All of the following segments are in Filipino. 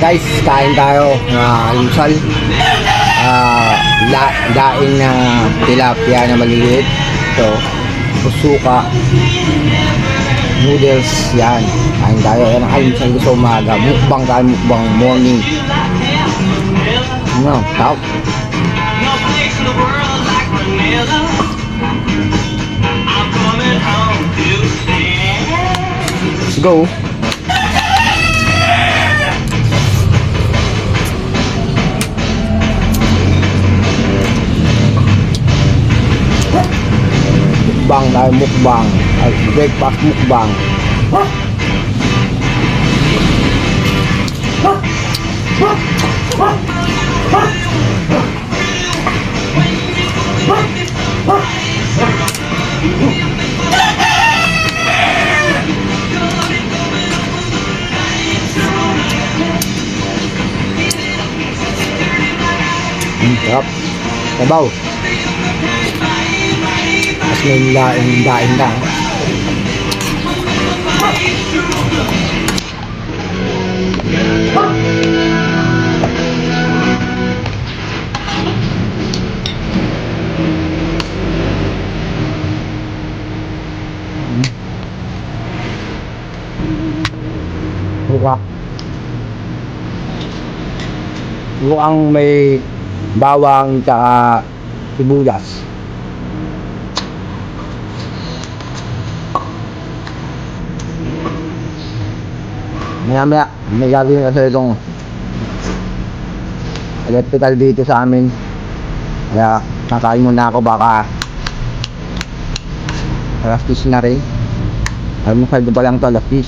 Guys, kain tayo na almusal. Daing na tilapia na maliliit. Ito, pusuka, noodles, yan. Kain tayo. Yan ang almusal ko sa umaga. Mukbang tayo, mukbang morning. Ano, tao. Let's go. Mukbang tayo, mukbang. Ay, breakfast mukbang. Sarap. Sabaw. Mas may daing na. Mukhang may bawang at sibuyas. Maya may gagawin kasi itong electrical dito sa amin, kaya nakain muna ako, baka alas 10 na rin. Alam mo, 5 pa lang to, alas 10.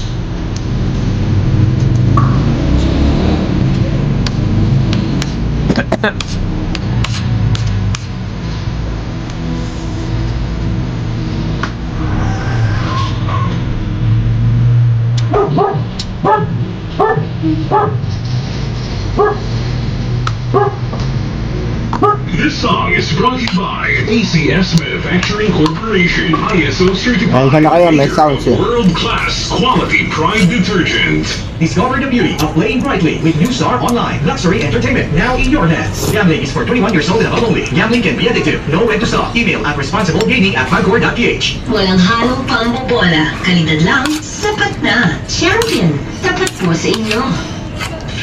This song is brought to you by ACS Manufacturing Corporation, ISO certified, Ayun na kayo, may sounds eh. world-class quality Pride detergent. Discover the beauty of playing brightly with New Star Online. Luxury entertainment now in your hands. Gambling is for 21 years old and above only. Gambling can be addictive. Know when to stop. Email at responsiblegaming@pagcor.ph. Walang halong pambobola. Kalidad lang, sapat na. Champion, tapat mo sa inyo.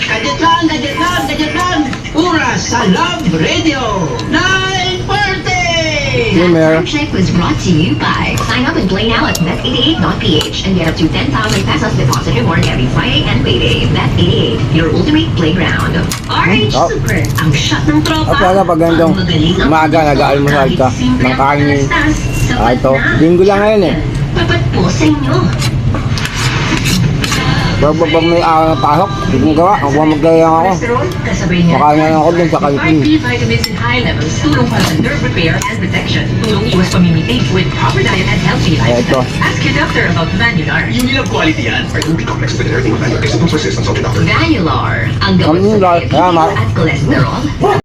Gadget lang! Oras sa Love Radio! Night Party! Gamer. Check was brought to you by sign up and play now at bet88.ph and get up to 10,000 pesos deposit reward every Friday and payday. Bet88, your ultimate playground. RH Oh. Super, ang shot ng tropa. At wala, pag ganitong Ang magaling ang umaga, nag-aalmusal ka ng kanin. Ito, linggo lang ngayon eh. Tapat po sa inyo. Pag may araw na pasok, hindi mo gawa. Ako maglayang ako. Kasabay niya. Makain ako dun sa kantin. Vitamins in high levels, tulong para sa nerve repair and protection. Tulong iwas pamimitig with proper diet and healthy Eto. lifestyle. Ask your doctor about Vanular. Yung nilang quality yan. I don't be complex veterinary team of resistance of the doctor. Vanular, ang gamot Vanular, sa diabetes tama. at cholesterol.